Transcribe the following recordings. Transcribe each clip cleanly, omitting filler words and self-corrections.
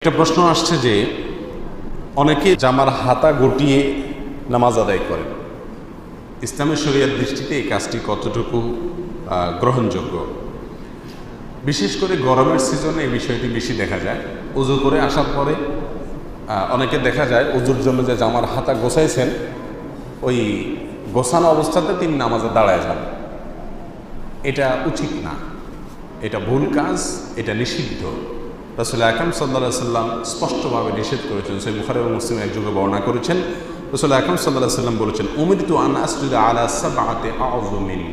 একটা প্রশ্ন আসছে যে অনেকে জামার হাতা গুটিয়ে নামাজ আদায় করেন। ইসলামী শরীয়তের দৃষ্টিতে এই কাজটি কতটুকু গ্রহণযোগ্য? বিশেষ করে গরমের সিজনে এই বিষয়টি বেশি দেখা যায়। উজু করে আসার পরে অনেকে দেখা যায় উজুর জন্য যে জামার হাতা গোছাইছেন, ওই গোছানো অবস্থাতে তিনি নামাজে দাঁড়ায় যান। এটা উচিত না, এটা ভুল কাজ, এটা নিষিদ্ধ। রাসূল আকরাম সাল্লাল্লাহু আলাইহি সাল্লাম স্পষ্টভাবে নিষেধ করেছেন। সহিহ বুখারী এবং মুসলিম একযোগে বর্ণনা করেছেন। রাসূল আকরাম সাল্লাল্লাহু আলাইহি সাল্লাম বলেছেন, উমিরতু আন আসজুদা আলা সাবআতি আযমিন।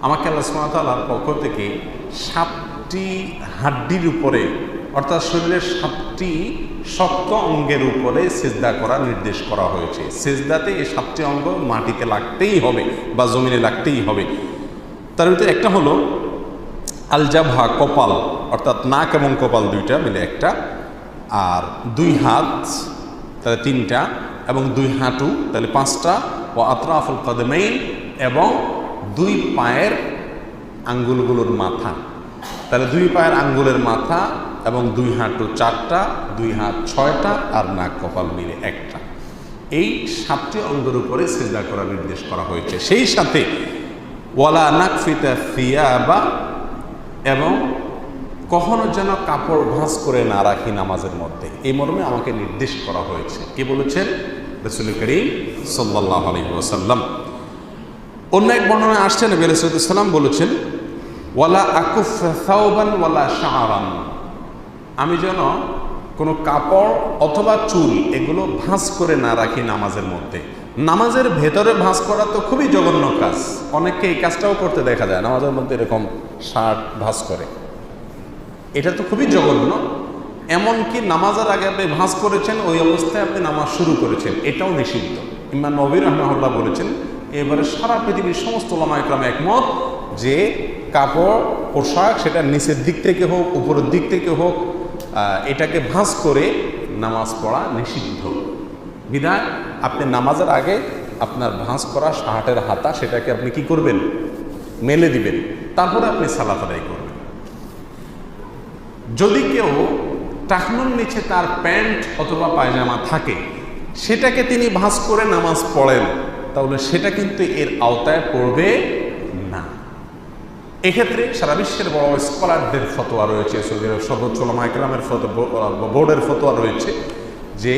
আমাকে আল্লাহ সুবহানাহু ওয়া তাআলার পক্ষ থেকে 7টি হাড্ডির উপরে, অর্থাৎ শরীরের 7টি শক্ত অঙ্গের উপরে সিজদা করার নির্দেশ করা হয়েছে। সিজদাতে এই 7টি অঙ্গ মাটিতে লাগতেই হবে বা জমিনে লাগতেই হবে। তার ভিতরে একটা হলো আল জাবহা, কপাল, অর্থাৎ নাক এবং কপাল দুইটা মিলে একটা, আর 2 হাত তাহলে 3টা, এবং 2 হাঁটু তাহলে 5টা, ও আতরাফুল কদমাইন, এবং 2 পায়ের আঙ্গুলগুলোর মাথা, তাহলে 2 পায়ের আঙ্গুলের মাথা এবং 2 হাঁটু 4টা, 2 হাত 6টা, আর নাক কপাল মিলে একটা। এই 7টি অঙ্গের উপরে সিজদা করার নির্দেশ করা হয়েছে। সেই সাথে ওয়ালা নাকফিতা থিয়াবা, এবং কখনো যেন কাপড় ভাঁজ করে না রাখি নামাজের মধ্যে, এই মর্মে আমাকে নির্দেশ করা হয়েছে। কে বলেছেন? রাসূল করিম সাল্লাল্লাহু আলাইহি ওয়াসাল্লাম। অন্য এক বর্ণনায় আসছে নবী আলাইহিস সালাম বলেছেন, ওয়ালা আকুফ সাওবান ওয়ালা শাআরান, আমি যেন কোনো কাপড় অথবা চুল এগুলো ভাঁজ করে না রাখি নামাজের মধ্যে। নামাজের ভেতরে ভাঁজ করা তো খুবই জঘন্য কাজ, অনেককে এই কাজটাও করতে দেখা যায়, নামাজের মধ্যে এরকম শার্ট ভাঁজ করে। এটা তো খুবই জঘন্য। এমনকি নামাজের আগে আপনি ভাঁজ করেছেন, ওই অবস্থায় আপনি নামাজ শুরু করেছেন, এটাও নিষিদ্ধ। ইমাম নবী রাহমাহুল্লাহ বলেছেন, এবারে সারা পৃথিবীর সমস্ত উলামা ইকরাম একমত যে কাপড়, পোশাক, সেটা নিচের দিক থেকে হোক উপরের দিক থেকে হোক, এটাকে ভাঁজ করে নামাজ পড়া নিষিদ্ধ। বিধায় আপনি নামাজের আগে আপনার ভাঁজ করা শার্টের হাতা, সেটাকে আপনি কি করবেন? মেলে দিবেন, তারপরে আপনি সালাত আদায় করবেন। যদি কেউ টাকনুর নিচে তার প্যান্ট অথবা পায়জামা থাকে, সেটাকে তিনি ভাঁজ করে নামাজ পড়েন, তাহলে সেটা কিন্তু এর আওতায় পড়বে না। এক্ষেত্রে সারা বিশ্বের বড় স্কলারদের ফতোয়া রয়েছে, সৌদি আরব সর্বোচ্চ উলামা ইকরামের বোর্ডের ফতোয়া রয়েছে যে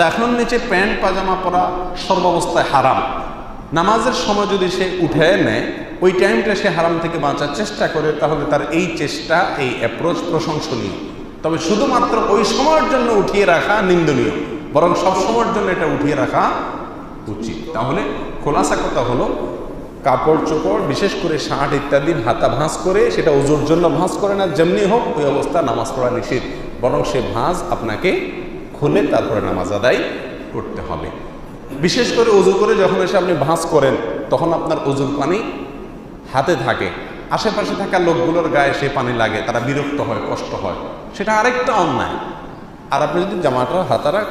টাকনুর নিচে প্যান্ট পায়জামা পরা সর্বাবস্থায় হারাম। নামাজের সময় যদি সে উঠে নেয়, ওই টাইমটা সে হারাম থেকে বাঁচার চেষ্টা করে, তাহলে তার এই চেষ্টা, এই অ্যাপ্রোচ প্রশংসনীয়। তবে শুধুমাত্র ওই সময়ের জন্য উঠিয়ে রাখা নিন্দনীয়, বরং সব সময়ের জন্য এটা উঠিয়ে রাখা উচিত। তাহলে খোলাসা কথা হলো, কাপড় চোপড় বিশেষ করে শার্ট ইত্যাদির হাতা ভাঁজ করে, সেটা ওজুর জন্য ভাঁজ করে না, যেমনি হোক ওই অবস্থা নামাজ পড়া নিষেধ, বরং সে ভাঁজ আপনাকে খুলে তারপরে নামাজ আদায় করতে হবে। বিশেষ করে উজু করে যখন এসে আপনি ভাঁজ করেন, তখন আপনার উজুর পানি হাতে থাকে, আশেপাশে থাকা লোকগুলোর গায়ে সে পানি লাগে, তারা বিরক্ত হয়, কষ্ট হয়, সেটা আরেকটা অন্যায়। আর আপনি যদি জামাটা হাতারা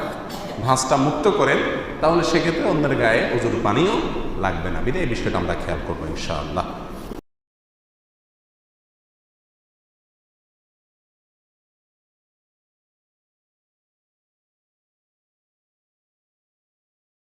ভাঁজটা মুক্ত করেন, তাহলে সেক্ষেত্রে অন্যের গায়ে উজুর পানিও লাগবে না। বিধায় এই বিষয়টা আমরা খেয়াল করবো ইনশাআল্লাহ।